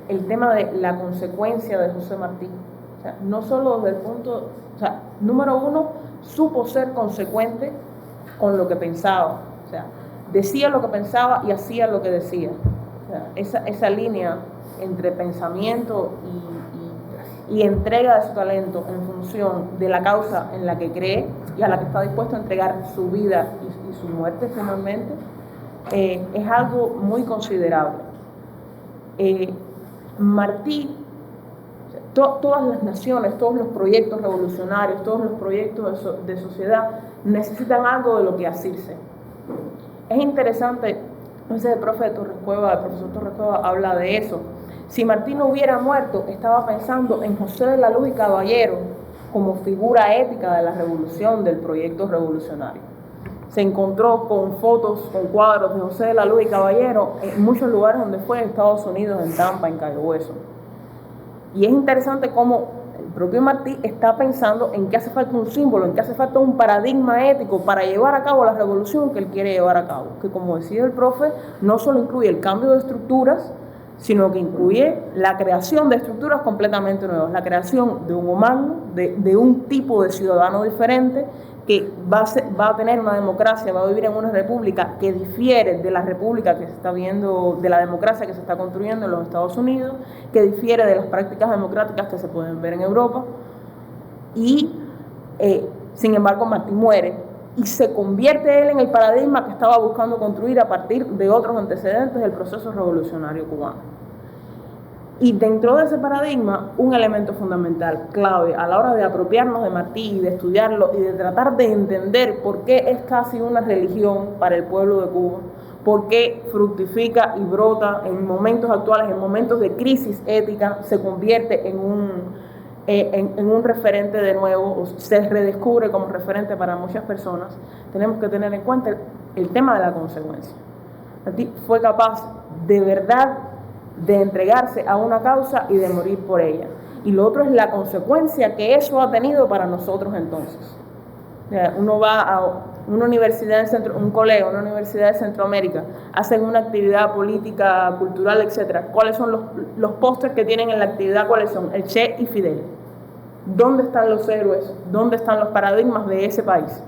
el tema de la consecuencia de José Martí. O sea, no solo desde el punto, o sea, número uno, supo ser consecuente con lo que pensaba. O sea, decía lo que pensaba y hacía lo que decía. O sea, esa línea entre pensamiento y entrega de su talento en función de la causa en la que cree y a la que está dispuesto a entregar su vida y su muerte finalmente, es algo muy considerable. Martí, todas las naciones, todos los proyectos revolucionarios, todos los proyectos de sociedad necesitan algo de lo que asirse. Es interesante, entonces el profesor Torres Cueva habla de eso. Si Martí no hubiera muerto, estaba pensando en José de la Luz y Caballero como figura ética de la revolución, del proyecto revolucionario. Se encontró con fotos, con cuadros de José de la Luz y Caballero en muchos lugares donde fue, en Estados Unidos, en Tampa, en Cayo Hueso. Y es interesante cómo el propio Martí está pensando en que hace falta un símbolo, en que hace falta un paradigma ético para llevar a cabo la revolución que él quiere llevar a cabo. Que, como decía el profe, no solo incluye el cambio de estructuras, sino que incluye la creación de estructuras completamente nuevas, la creación de un humano, de un tipo de ciudadano diferente, que va a tener una democracia, va a vivir en una república que difiere de la república que se está viendo, de la democracia que se está construyendo en los Estados Unidos, que difiere de las prácticas democráticas que se pueden ver en Europa. Y, sin embargo, Martí muere y se convierte él en el paradigma que estaba buscando construir a partir de otros antecedentes del proceso revolucionario cubano. Y dentro de ese paradigma, un elemento fundamental, clave, a la hora de apropiarnos de Martí y de estudiarlo y de tratar de entender por qué es casi una religión para el pueblo de Cuba, por qué fructifica y brota en momentos actuales, en momentos de crisis ética, se convierte en un referente de nuevo, o se redescubre como referente para muchas personas, tenemos que tener en cuenta el tema de la consecuencia. Martí fue capaz de verdad de entregarse a una causa y de morir por ella. Y lo otro es la consecuencia que eso ha tenido para nosotros entonces. Uno va a una universidad, un colegio, una universidad de Centroamérica, hacen una actividad política, cultural, etc. ¿Cuáles son los pósters que tienen en la actividad? ¿Cuáles son? El Che y Fidel. ¿Dónde están los héroes? ¿Dónde están los paradigmas de ese país?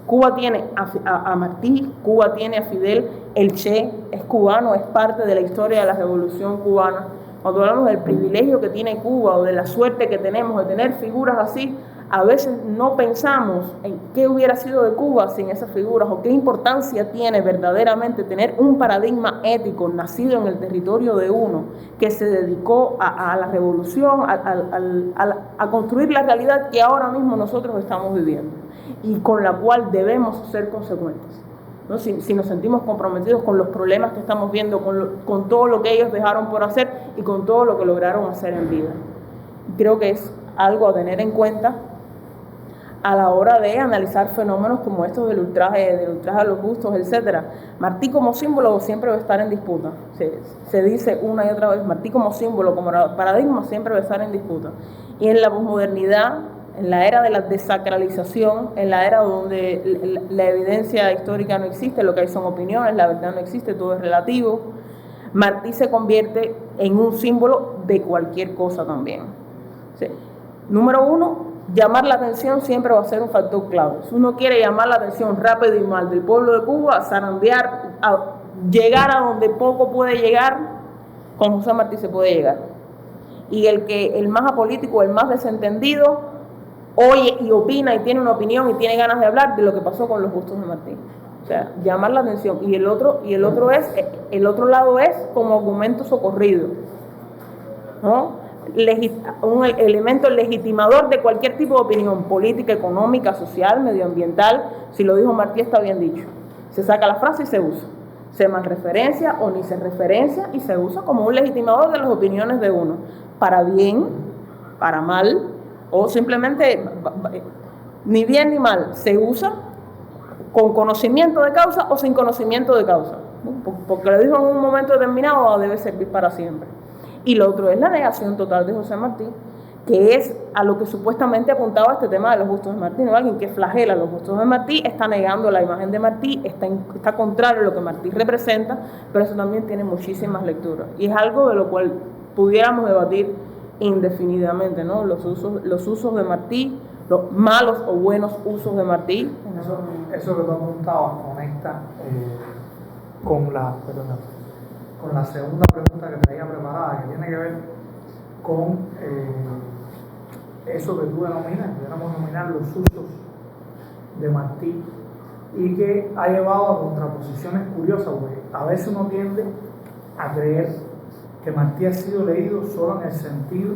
Cuba tiene a Martí, Cuba tiene a Fidel, el Che es cubano, es parte de la historia de la revolución cubana. Cuando hablamos del privilegio que tiene Cuba o de la suerte que tenemos de tener figuras así, a veces no pensamos en qué hubiera sido de Cuba sin esas figuras o qué importancia tiene verdaderamente tener un paradigma ético nacido en el territorio de uno que se dedicó a la revolución, a construir la realidad que ahora mismo nosotros estamos viviendo y con la cual debemos ser consecuentes, ¿no? Si nos sentimos comprometidos con los problemas que estamos viendo, con todo lo que ellos dejaron por hacer y con todo lo que lograron hacer en vida. Creo que es algo a tener en cuenta a la hora de analizar fenómenos como estos del ultraje a los gustos, etc. Martí como símbolo siempre va a estar en disputa. Se dice una y otra vez, Martí como símbolo, como paradigma, siempre va a estar en disputa. Y en la posmodernidad, en la era de la desacralización, en la era donde la evidencia histórica no existe, lo que hay son opiniones, la verdad no existe, todo es relativo, Martí se convierte en un símbolo de cualquier cosa también. Sí. Número uno, llamar la atención siempre va a ser un factor clave. Si uno quiere llamar la atención rápido y mal del pueblo de Cuba, zarandear, llegar a donde poco puede llegar, con José Martí se puede llegar. Y el más apolítico, el más desentendido, oye y opina y tiene una opinión y tiene ganas de hablar de lo que pasó con los gustos de Martí. O sea, llamar la atención. Y el otro lado es como argumento socorrido, ¿no? Un elemento legitimador de cualquier tipo de opinión política, económica, social, medioambiental. Si lo dijo Martí, está bien dicho. Se saca la frase y se usa. Se más referencia o ni se referencia y se usa como un legitimador de las opiniones de uno. Para bien, para mal, o simplemente ni bien ni mal. Se usa con conocimiento de causa o sin conocimiento de causa. Porque lo dijo en un momento determinado, debe servir para siempre. Y lo otro es la negación total de José Martí, que es a lo que supuestamente apuntaba este tema de los bustos de Martí, ¿no? Alguien que flagela los bustos de Martí está negando la imagen de Martí, está contrario a lo que Martí representa, pero eso también tiene muchísimas lecturas, y es algo de lo cual pudiéramos debatir indefinidamente, ¿no? Los usos de Martí, los malos o buenos usos de Martí. Eso que tú apuntabas conecta con la segunda pregunta que traía preparada, que tiene que ver con eso que tú pudiéramos denominar los usos de Martí, y que ha llevado a contraposiciones curiosas, porque a veces uno tiende a creer que Martí ha sido leído solo en el sentido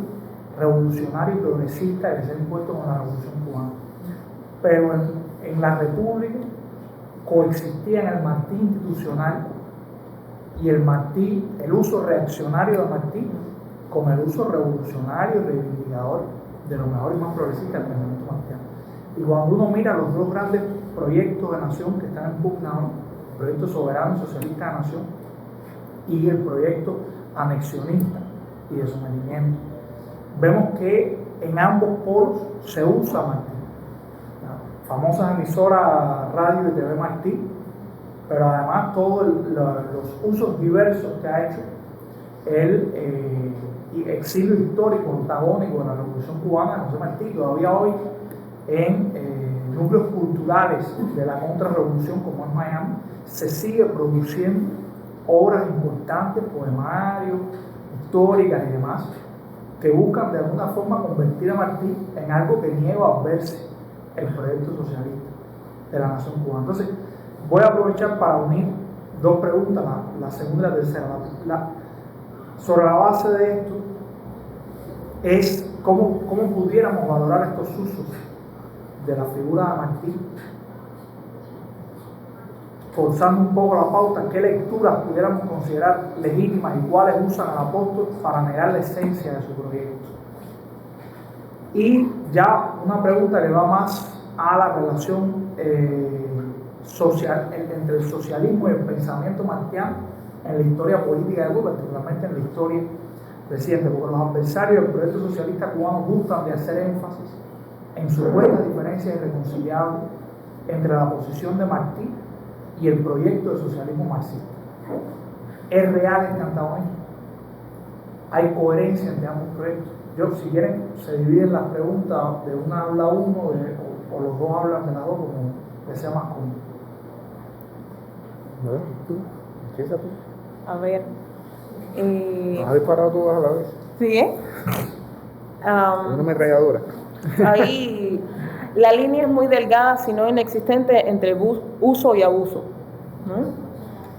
revolucionario y progresista que se ha impuesto con la Revolución Cubana. Pero en la República coexistían el Martí institucional y el uso reaccionario de Martí con el uso revolucionario y reivindicador de lo mejor y más progresista del pensamiento martiano. Y cuando uno mira los dos grandes proyectos de nación que están en pugna hoy, el proyecto soberano y socialista de nación y el proyecto anexionista y de sometimiento, vemos que en ambos polos se usa Martí. Famosas emisoras radio y TV Martí, pero además todos los usos diversos que ha hecho el exilio histórico antagónico de la Revolución Cubana de José Martí. Todavía hoy en núcleos culturales de la contrarrevolución como es Miami se sigue produciendo obras importantes, poemarios, históricas y demás, que buscan de alguna forma convertir a Martí en algo que niega a verse el proyecto socialista de la nación cubana. Entonces, voy a aprovechar para unir dos preguntas, la segunda y la tercera. Sobre la base de esto es cómo pudiéramos valorar estos usos de la figura de Martí, forzando un poco la pauta, qué lecturas pudiéramos considerar legítimas y cuáles usan al apóstol para negar la esencia de su proyecto. Y ya una pregunta que va más a la relación social, entre el socialismo y el pensamiento martiano en la historia política de Cuba, particularmente en la historia reciente, porque los adversarios del proyecto socialista cubano gustan de hacer énfasis en supuestas diferencias irreconciliables entre la posición de Martí y el proyecto de socialismo marxista. ¿Es real este antagonismo? ¿Hay coherencia entre ambos proyectos? Si quieren, se dividen las preguntas, de una habla uno o los dos hablan de las dos, como les sea más cómodo. Empieza tú. A ver. ¿Has disparado todas a la vez? Sí, Una ametralladora. Ahí la línea es muy delgada, si no inexistente, entre uso y abuso, ¿no?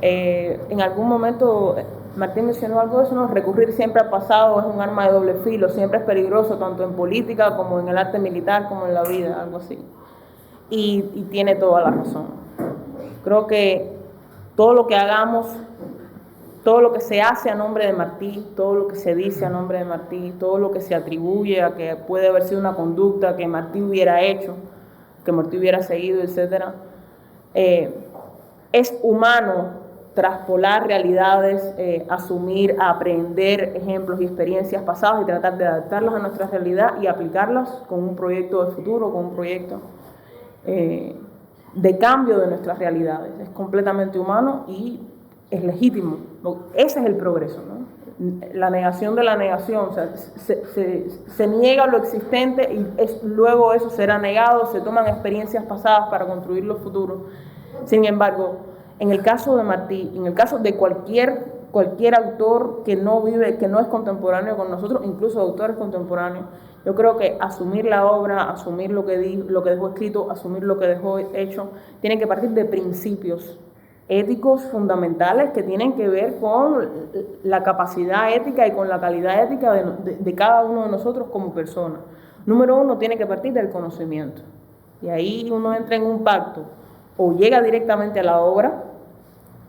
En algún momento Martín mencionó algo de eso, ¿no? Recurrir siempre al pasado es un arma de doble filo, siempre es peligroso, tanto en política como en el arte militar, como en la vida, algo así. Y tiene toda la razón. Creo que todo lo que hagamos, todo lo que se hace a nombre de Martí, todo lo que se dice a nombre de Martí, todo lo que se atribuye a que puede haber sido una conducta que Martí hubiera hecho, que Martí hubiera seguido, etc., es humano traspolar realidades, asumir, aprender ejemplos y experiencias pasadas y tratar de adaptarlas a nuestra realidad y aplicarlas con un proyecto de futuro, con un proyecto de cambio de nuestras realidades. Es completamente humano y es legítimo. Ese es el progreso, ¿no? La negación de la negación, o sea, se niega lo existente y luego eso será negado, se toman experiencias pasadas para construir los futuros. Sin embargo, en el caso de Martí, en el caso de cualquier autor que no vive, que no es contemporáneo con nosotros, incluso autores contemporáneos, yo creo que asumir la obra, asumir lo que dejó escrito, asumir lo que dejó hecho, tiene que partir de principios éticos fundamentales que tienen que ver con la capacidad ética y con la calidad ética de cada uno de nosotros como persona. Número uno, tiene que partir del conocimiento. Y ahí uno entra en un pacto, o llega directamente a la obra,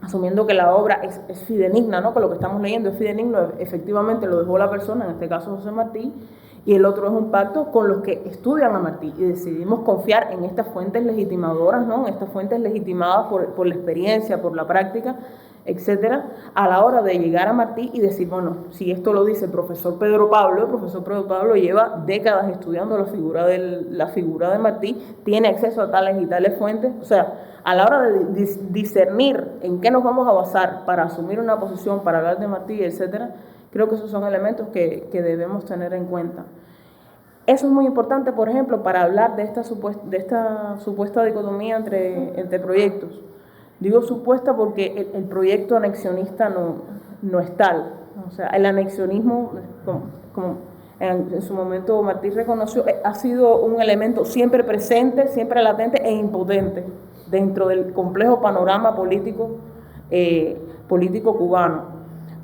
asumiendo que la obra es fidedigna, ¿no? Que lo que estamos leyendo es fidedigno, efectivamente lo dejó la persona, en este caso José Martí, y el otro es un pacto con los que estudian a Martí y decidimos confiar en estas fuentes legitimadoras, ¿no? En estas fuentes legitimadas por la experiencia, por la práctica, etcétera, a la hora de llegar a Martí y decir, bueno, si esto lo dice el profesor Pedro Pablo lleva décadas estudiando la figura de Martí, tiene acceso a tales y tales fuentes, o sea, a la hora de discernir en qué nos vamos a basar para asumir una posición, para hablar de Martí, etcétera, creo que esos son elementos que debemos tener en cuenta. Eso es muy importante, por ejemplo, para hablar de esta supuesta dicotomía entre proyectos. Digo supuesta porque el proyecto anexionista no es tal. O sea, el anexionismo, como en su momento Martí reconoció, ha sido un elemento siempre presente, siempre latente e impotente dentro del complejo panorama político cubano.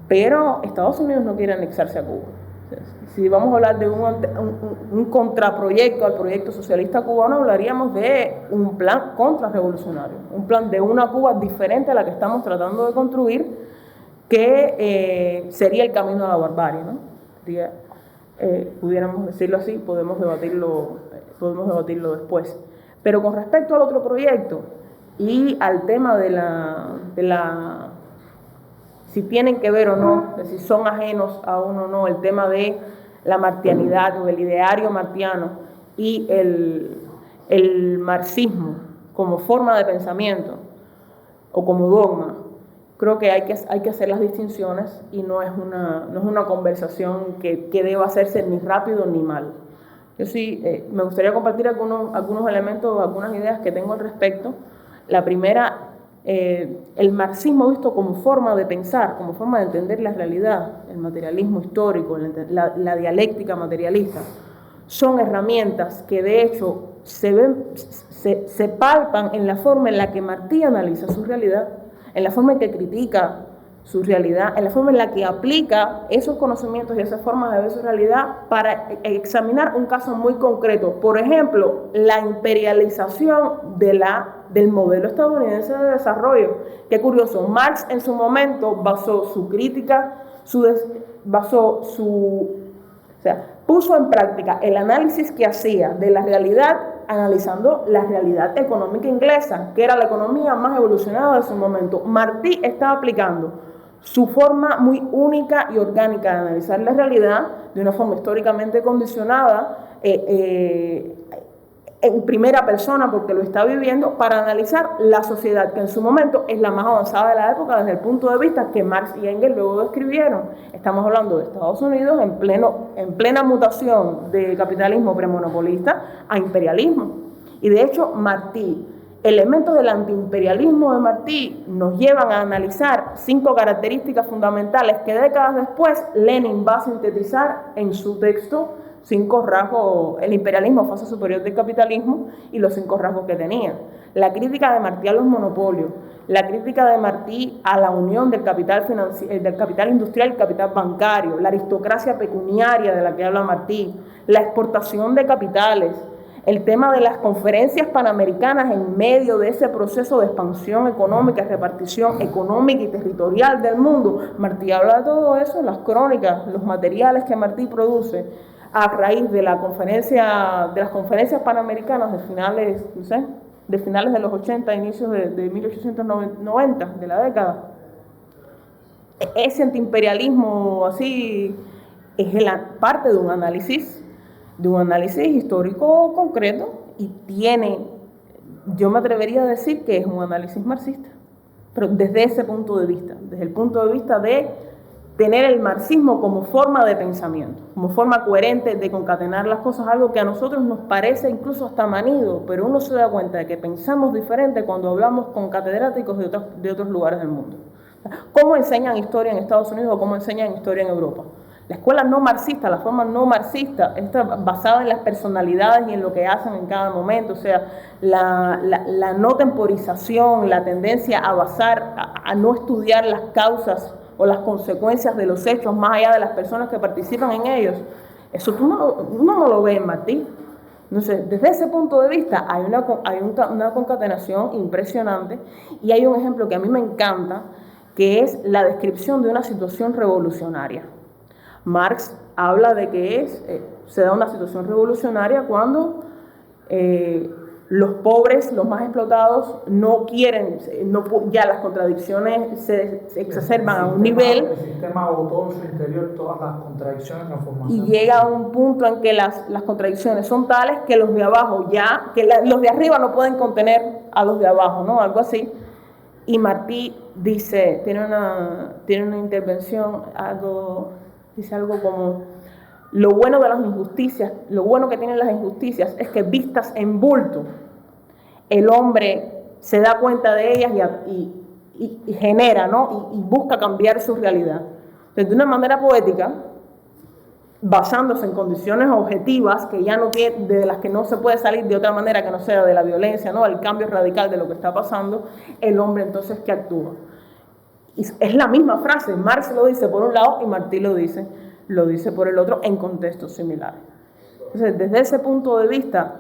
Pero Estados Unidos no quiere anexarse a Cuba. Si vamos a hablar de un contraproyecto al proyecto socialista cubano, hablaríamos de un plan contrarrevolucionario, un plan de una Cuba diferente a la que estamos tratando de construir, que sería el camino a la barbarie, ¿no? Pudiéramos decirlo así, podemos debatirlo después. Pero con respecto al otro proyecto y al tema de la si tienen que ver o no, si son ajenos a uno o no, el tema de la martianidad o el ideario martiano y el marxismo como forma de pensamiento o como dogma, creo que hay que hacer las distinciones y no es una conversación que deba hacerse ni rápido ni mal. Yo sí me gustaría compartir algunos elementos, algunas ideas que tengo al respecto. La primera, el marxismo visto como forma de pensar, como forma de entender la realidad, el materialismo histórico, la dialéctica materialista, son herramientas que de hecho se palpan en la forma en la que Martí analiza su realidad, en la forma en que critica su realidad, en la forma en la que aplica esos conocimientos y esas formas de ver su realidad para examinar un caso muy concreto. Por ejemplo, la imperialización del modelo estadounidense de desarrollo. Qué curioso, Marx en su momento basó su crítica, puso en práctica el análisis que hacía de la realidad analizando la realidad económica inglesa, que era la economía más evolucionada de su momento. Martí estaba aplicando su forma muy única y orgánica de analizar la realidad de una forma históricamente condicionada en primera persona porque lo está viviendo, para analizar la sociedad que en su momento es la más avanzada de la época desde el punto de vista que Marx y Engels luego describieron. Estamos hablando de Estados Unidos en plena mutación de capitalismo premonopolista a imperialismo. Y de hecho Martí, elementos del antiimperialismo de Martí nos llevan a analizar 5 características fundamentales que décadas después Lenin va a sintetizar en su texto 5 rasgos, el imperialismo, fase superior del capitalismo, y los 5 rasgos que tenía. La crítica de Martí a los monopolios, la crítica de Martí a la unión del capital industrial y el capital bancario, la aristocracia pecuniaria de la que habla Martí, la exportación de capitales, el tema de las conferencias panamericanas en medio de ese proceso de expansión económica, repartición económica y territorial del mundo. Martí habla de todo eso en las crónicas, los materiales que Martí produce a raíz de las conferencias panamericanas de finales de los 80, inicios de 1890, de la década. Ese antiimperialismo así es parte de un análisis histórico concreto y yo me atrevería a decir que es un análisis marxista, pero desde ese punto de vista, desde el punto de vista de tener el marxismo como forma de pensamiento, como forma coherente de concatenar las cosas, algo que a nosotros nos parece incluso hasta manido, pero uno se da cuenta de que pensamos diferente cuando hablamos con catedráticos de otros lugares del mundo. ¿Cómo enseñan historia en Estados Unidos o cómo enseñan historia en Europa? La escuela no marxista, la forma no marxista, está basada en las personalidades y en lo que hacen en cada momento, o sea, la no temporización, la tendencia a no estudiar las causas o las consecuencias de los hechos más allá de las personas que participan en ellos. Eso uno no lo ve en Martí. Entonces, desde ese punto de vista hay una concatenación impresionante y hay un ejemplo que a mí me encanta, que es la descripción de una situación revolucionaria. Marx habla de que se da una situación revolucionaria cuando los pobres, los más explotados, no quieren, ya las contradicciones se exacerban a un nivel. El sistema agotó en su interior todas las contradicciones, la formación. Y llega a un punto en que las contradicciones son tales que los de abajo los de arriba no pueden contener a los de abajo, ¿no? Algo así. Y Martí dice, tiene una intervención, dice algo como: lo bueno de las injusticias, lo bueno que tienen las injusticias es que vistas en bulto, el hombre se da cuenta de ellas y genera, ¿no? Y busca cambiar su realidad. Entonces, de una manera poética, basándose en condiciones objetivas que ya no tiene, de las que no se puede salir de otra manera que no sea de la violencia, ¿no? El cambio radical de lo que está pasando, el hombre entonces ¿qué actúa? Y es la misma frase, Marx lo dice por un lado y Martí lo dice por el otro en contextos similares. Entonces, desde ese punto de vista,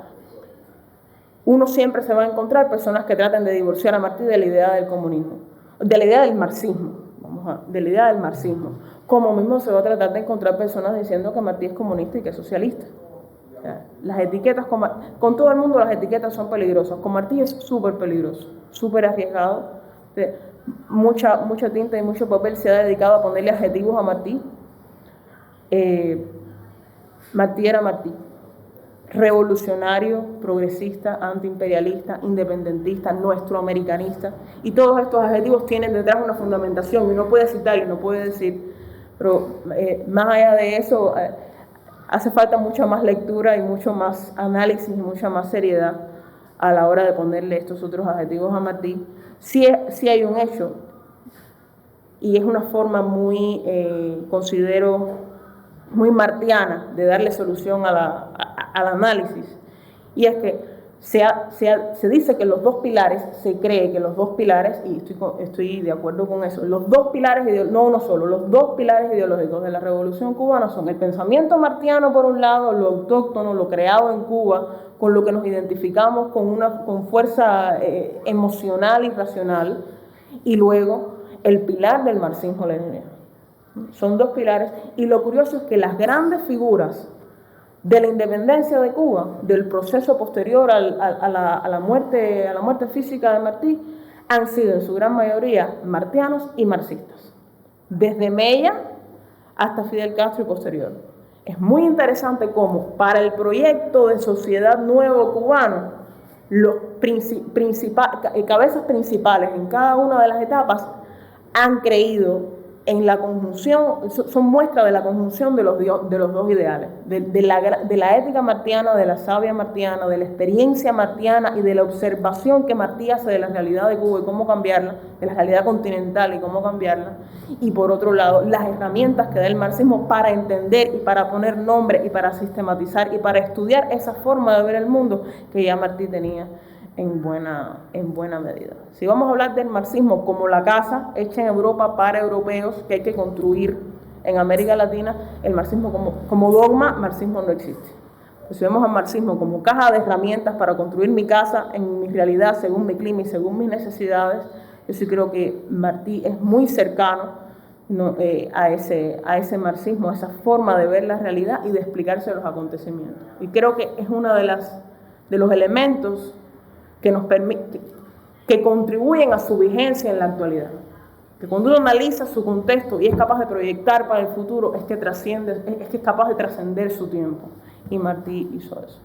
uno siempre se va a encontrar personas que traten de divorciar a Martí de la idea del comunismo, de la idea del marxismo, de la idea del marxismo. Como mismo se va a tratar de encontrar personas diciendo que Martí es comunista y que es socialista. O sea, las etiquetas, con todo el mundo las etiquetas son peligrosas. Con Martí es súper peligroso, súper arriesgado. Mucha tinta y mucho papel se ha dedicado a ponerle adjetivos a Martí. Martí era Martí, revolucionario, progresista, antiimperialista, independentista, nuestro americanista, y todos estos adjetivos tienen detrás una fundamentación, y uno puede citar y no puede decir, pero más allá de eso hace falta mucha más lectura y mucho más análisis y mucha más seriedad a la hora de ponerle estos otros adjetivos a Martí. Sí hay un hecho, y es una forma muy, considero, muy martiana de darle solución al análisis, y es que se dice que los dos pilares, se cree que los dos pilares, y estoy de acuerdo con eso, los dos pilares, no uno solo, los dos pilares ideológicos de la Revolución Cubana son el pensamiento martiano por un lado, lo autóctono, lo creado en Cuba, con lo que nos identificamos con fuerza emocional y racional, y luego el pilar del marxismo-leninismo. Son dos pilares, y lo curioso es que las grandes figuras de la independencia de Cuba, del proceso posterior a la muerte física de Martí, han sido en su gran mayoría martianos y marxistas, desde Mella hasta Fidel Castro y posterior. Es muy interesante cómo para el proyecto de sociedad nuevo cubano, los cabezas principales en cada una de las etapas han creído en la conjunción, son muestra de la conjunción de los dos ideales, de la ética martiana, de la savia martiana, de la experiencia martiana y de la observación que Martí hace de la realidad de Cuba y cómo cambiarla, de la realidad continental y cómo cambiarla, y por otro lado, las herramientas que da el marxismo para entender y para poner nombre y para sistematizar y para estudiar esa forma de ver el mundo que ya Martí tenía en buena medida. Si vamos a hablar del marxismo como la casa hecha en Europa para europeos que hay que construir en América Latina, el marxismo como dogma, marxismo no existe. Pues si vemos al marxismo como caja de herramientas para construir mi casa en mi realidad, según mi clima y según mis necesidades, yo sí creo que Martí es muy cercano, ¿no? a ese marxismo, a esa forma de ver la realidad y de explicarse los acontecimientos. Y creo que es uno de los elementos que nos permite, que contribuyen a su vigencia en la actualidad. Que cuando uno analiza su contexto y es capaz de proyectar para el futuro, es que es capaz de trascender su tiempo. Y Martí hizo eso.